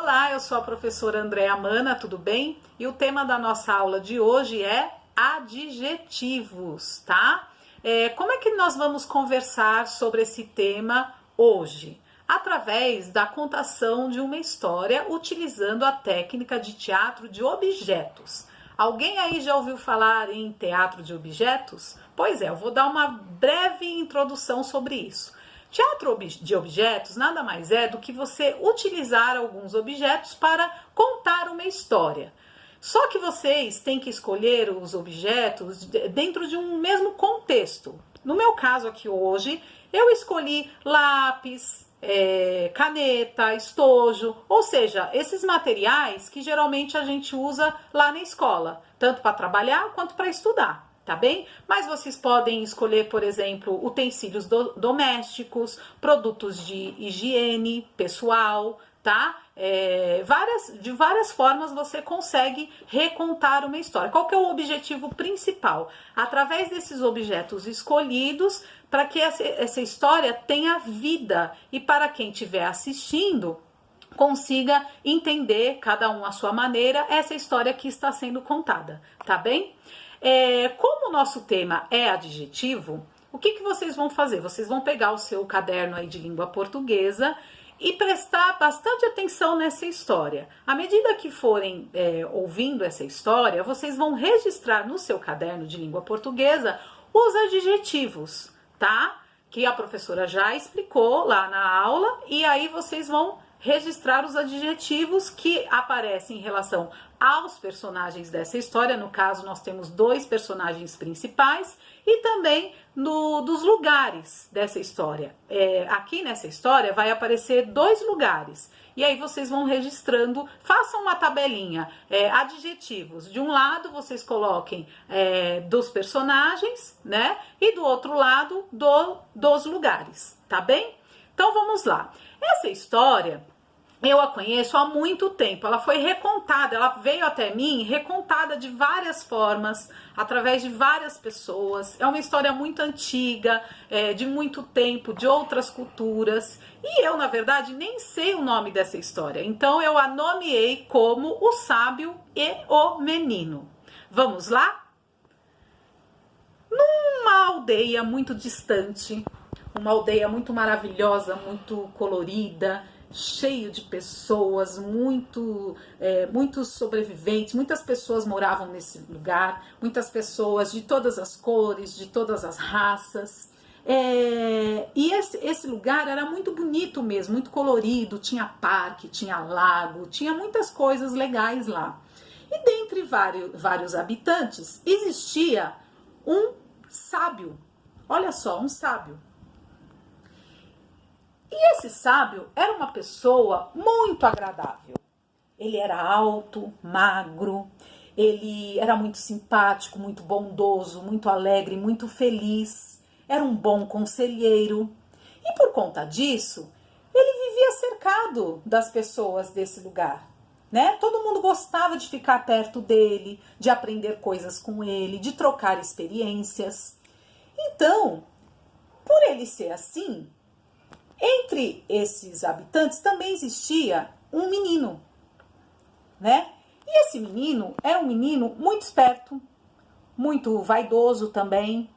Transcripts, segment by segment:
Olá, eu sou a professora Andréa Mana, tudo bem? E o tema da nossa aula de hoje é adjetivos, tá? Como é que nós vamos conversar sobre esse tema hoje? Através da contação de uma história utilizando a técnica de teatro de objetos. Alguém aí já ouviu falar em teatro de objetos? Pois é, eu vou dar uma breve introdução sobre isso. Teatro de objetos nada mais é do que você utilizar alguns objetos para contar uma história. Só que vocês têm que escolher os objetos dentro de um mesmo contexto. No meu caso aqui hoje, eu escolhi lápis, caneta, estojo, ou seja, esses materiais que geralmente a gente usa lá na escola, tanto para trabalhar quanto para estudar. Tá bem? Mas vocês podem escolher, por exemplo, utensílios domésticos, produtos de higiene pessoal, tá? De várias formas você consegue recontar uma história. Qual que é o objetivo principal? Através desses objetos escolhidos, para que essa história tenha vida e para quem estiver assistindo, consiga entender, cada um à sua maneira, essa história que está sendo contada, tá bem? Como o nosso tema é adjetivo, o que vocês vão fazer? Vocês vão pegar o seu caderno aí de língua portuguesa e prestar bastante atenção nessa história. À medida que forem ouvindo essa história, vocês vão registrar no seu caderno de língua portuguesa os adjetivos, tá? Que a professora já explicou lá na aula, e aí vocês vão registrar os adjetivos que aparecem em relação aos personagens dessa história. No caso, nós temos dois personagens principais e também dos lugares dessa história. Aqui nessa história vai aparecer dois lugares. E aí vocês vão registrando, façam uma tabelinha, adjetivos. De um lado vocês coloquem dos personagens, né? E do outro lado dos lugares, tá bem? Então vamos lá. Essa história eu a conheço há muito tempo, ela foi recontada, ela veio até mim recontada de várias formas, através de várias pessoas. É uma história muito antiga, de muito tempo, de outras culturas. E eu, na verdade, nem sei o nome dessa história, então eu a nomeei como O Sábio e o Menino. Vamos lá? Numa aldeia muito distante, uma aldeia muito maravilhosa, muito colorida, cheio de pessoas, muitos sobreviventes, muitas pessoas moravam nesse lugar, muitas pessoas de todas as cores, de todas as raças. E esse lugar era muito bonito mesmo, muito colorido, tinha parque, tinha lago, tinha muitas coisas legais lá. E dentre vários habitantes existia um sábio, olha só, um sábio. E esse sábio era uma pessoa muito agradável. Ele era alto, magro, ele era muito simpático, muito bondoso, muito alegre, muito feliz. Era um bom conselheiro. E por conta disso, ele vivia cercado das pessoas desse lugar, né? Todo mundo gostava de ficar perto dele, de aprender coisas com ele, de trocar experiências. Então, por ele ser assim, entre esses habitantes também existia um menino, né? E esse menino era um menino muito esperto, muito vaidoso também,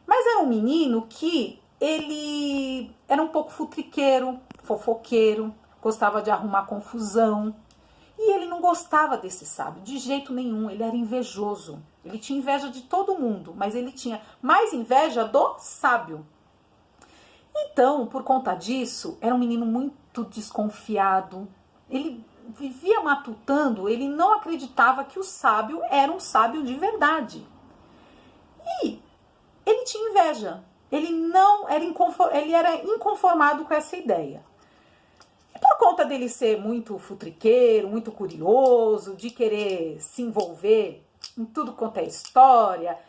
mas era um menino que ele era um pouco futriqueiro, fofoqueiro, gostava de arrumar confusão, e ele não gostava desse sábio, de jeito nenhum. Ele era invejoso, ele tinha inveja de todo mundo, mas ele tinha mais inveja do sábio. Então, por conta disso, era um menino muito desconfiado. Ele vivia matutando, ele não acreditava que o sábio era um sábio de verdade. E ele tinha inveja. Ele era inconformado com essa ideia. E por conta dele ser muito futriqueiro, muito curioso, de querer se envolver em tudo quanto é história,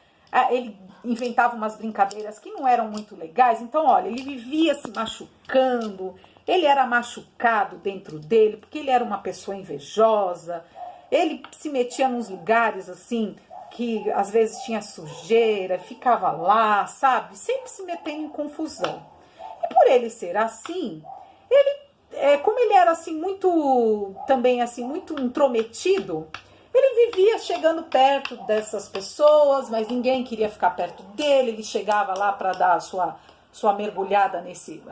ele inventava umas brincadeiras que não eram muito legais. Então, olha, ele vivia se machucando, ele era machucado dentro dele, porque ele era uma pessoa invejosa, ele se metia nos lugares assim, que às vezes tinha sujeira, ficava lá, sabe? Sempre se metendo em confusão. E por ele ser assim, como ele era assim muito, também assim muito intrometido, ele vivia chegando perto dessas pessoas, mas ninguém queria ficar perto dele. Ele chegava lá para dar a sua mergulhada nesse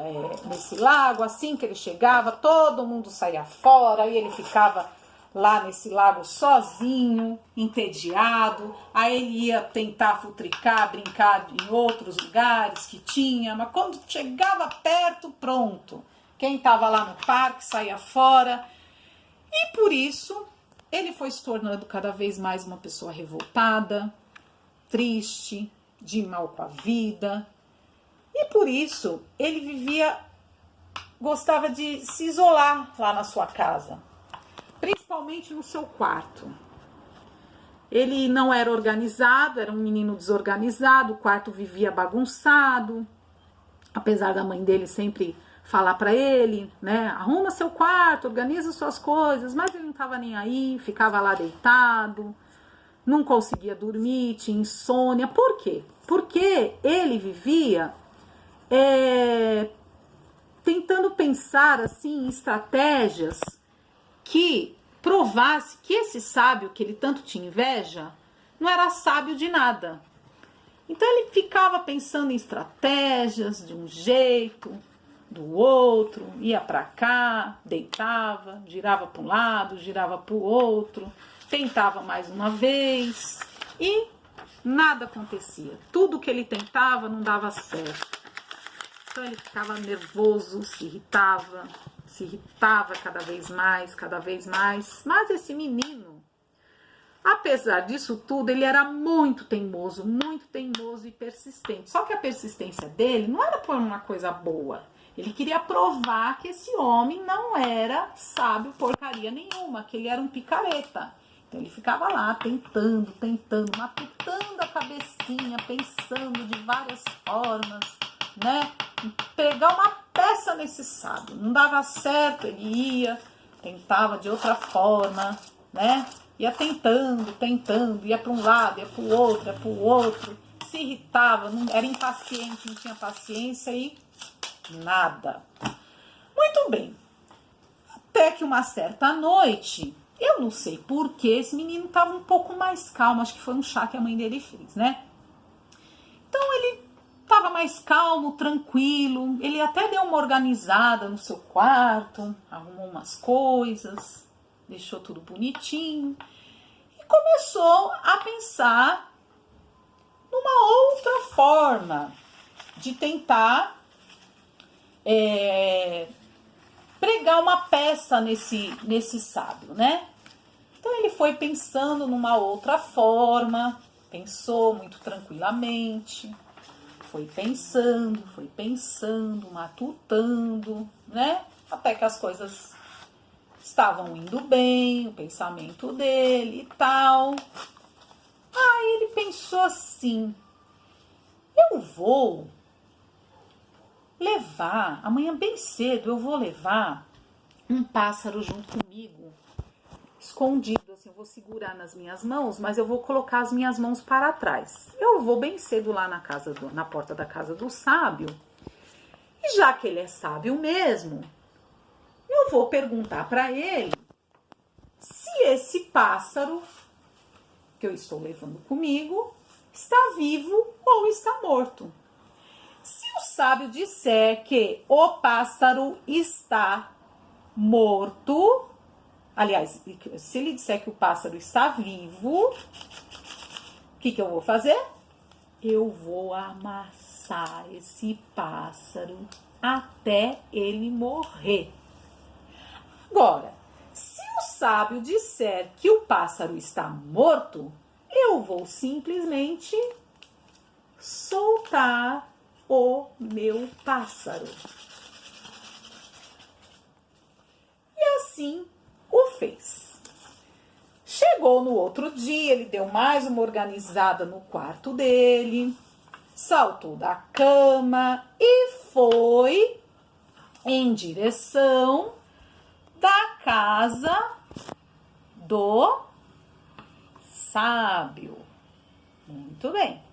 lago. Assim que ele chegava, todo mundo saía fora e ele ficava lá nesse lago sozinho, entediado. Aí ele ia tentar futricar, brincar em outros lugares que tinha, mas quando chegava perto, pronto. Quem estava lá no parque saía fora. E por isso ele foi se tornando cada vez mais uma pessoa revoltada, triste, de mal com a vida. E por isso ele gostava de se isolar lá na sua casa, principalmente no seu quarto. Ele não era organizado, era um menino desorganizado, o quarto vivia bagunçado, apesar da mãe dele sempre falar para ele, né, arruma seu quarto, organiza suas coisas, mas ele não estava nem aí, ficava lá deitado, não conseguia dormir, tinha insônia. Por quê? Porque ele vivia tentando pensar assim em estratégias que provasse que esse sábio que ele tanto tinha inveja não era sábio de nada. Então ele ficava pensando em estratégias de um jeito, do outro, ia para cá, deitava, girava para um lado, girava para o outro, tentava mais uma vez e nada acontecia. Tudo que ele tentava não dava certo. Então ele ficava nervoso, se irritava cada vez mais. Mas esse menino, apesar disso tudo, ele era muito teimoso e persistente. Só que a persistência dele não era por uma coisa boa. Ele queria provar que esse homem não era sábio porcaria nenhuma, que ele era um picareta. Então ele ficava lá tentando, matutando a cabecinha, pensando de várias formas, né? Pegar uma peça nesse sábio. Não dava certo, ele tentava de outra forma, né? Ia tentando, ia para um lado, ia para o outro, se irritava, era impaciente, não tinha paciência e nada. Muito bem. Até que uma certa noite, eu não sei porquê, esse menino estava um pouco mais calmo, acho que foi um chá que a mãe dele fez, né? Então ele estava mais calmo, tranquilo, ele até deu uma organizada no seu quarto, arrumou umas coisas, deixou tudo bonitinho e começou a pensar numa outra forma de tentar pregar uma peça nesse sábio, né? Então ele foi pensando numa outra forma, pensou muito tranquilamente, foi pensando, matutando, né? Até que as coisas estavam indo bem, o pensamento dele e tal. Aí ele pensou assim, eu vou levar, amanhã bem cedo eu vou levar um pássaro junto comigo, escondido, assim, eu vou segurar nas minhas mãos, mas eu vou colocar as minhas mãos para trás. Eu vou bem cedo lá na porta da casa do sábio, e já que ele é sábio mesmo, eu vou perguntar para ele se esse pássaro que eu estou levando comigo está vivo ou está morto. Se o sábio disser que o pássaro está morto, aliás, se ele disser que o pássaro está vivo, o que eu vou fazer? Eu vou amassar esse pássaro até ele morrer. Agora, se o sábio disser que o pássaro está morto, eu vou simplesmente soltar o meu pássaro. E assim o fez. Chegou no outro dia, ele deu mais uma organizada no quarto dele, saltou da cama e foi em direção da casa do sábio. Muito bem.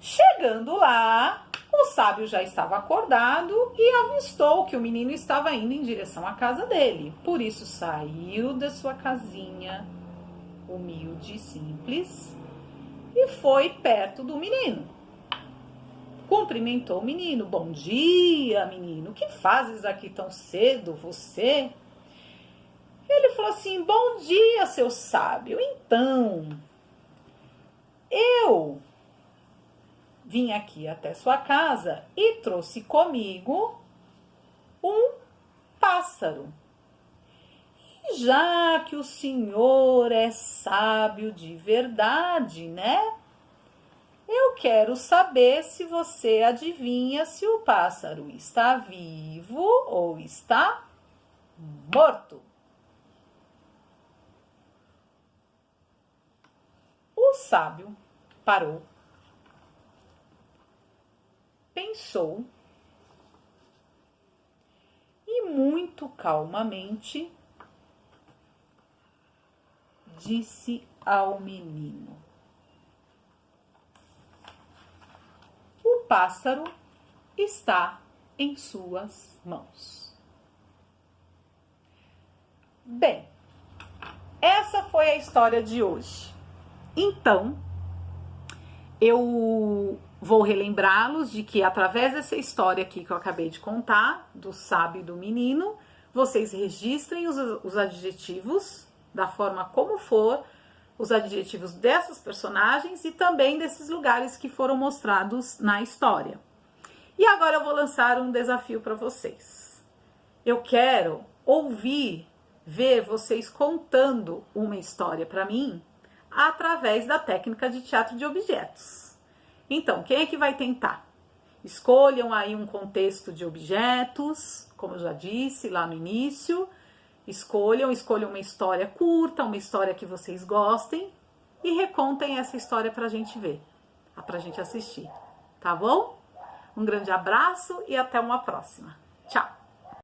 Chegando lá, O sábio já estava acordado e avistou que o menino estava indo em direção à casa dele. Por isso saiu da sua casinha, humilde e simples, e foi perto do menino. Cumprimentou o menino. Bom dia, menino. O que fazes aqui tão cedo, você? Ele falou assim: bom dia, seu sábio. Então, eu vim aqui até sua casa e trouxe comigo um pássaro. E já que o senhor é sábio de verdade, né? Eu quero saber se você adivinha se o pássaro está vivo ou está morto. O sábio parou, pensou e muito calmamente disse ao menino: o pássaro está em suas mãos. Bem, essa foi a história de hoje. Então, eu vou relembrá-los de que através dessa história aqui que eu acabei de contar, do sábio e do menino, vocês registrem os adjetivos da forma como for, os adjetivos dessas personagens e também desses lugares que foram mostrados na história. E agora eu vou lançar um desafio para vocês. Eu quero ver vocês contando uma história para mim através da técnica de teatro de objetos. Então, quem é que vai tentar? Escolham aí um contexto de objetos, como eu já disse lá no início. Escolham uma história curta, uma história que vocês gostem e recontem essa história pra gente ver, pra gente assistir, tá bom? Um grande abraço e até uma próxima.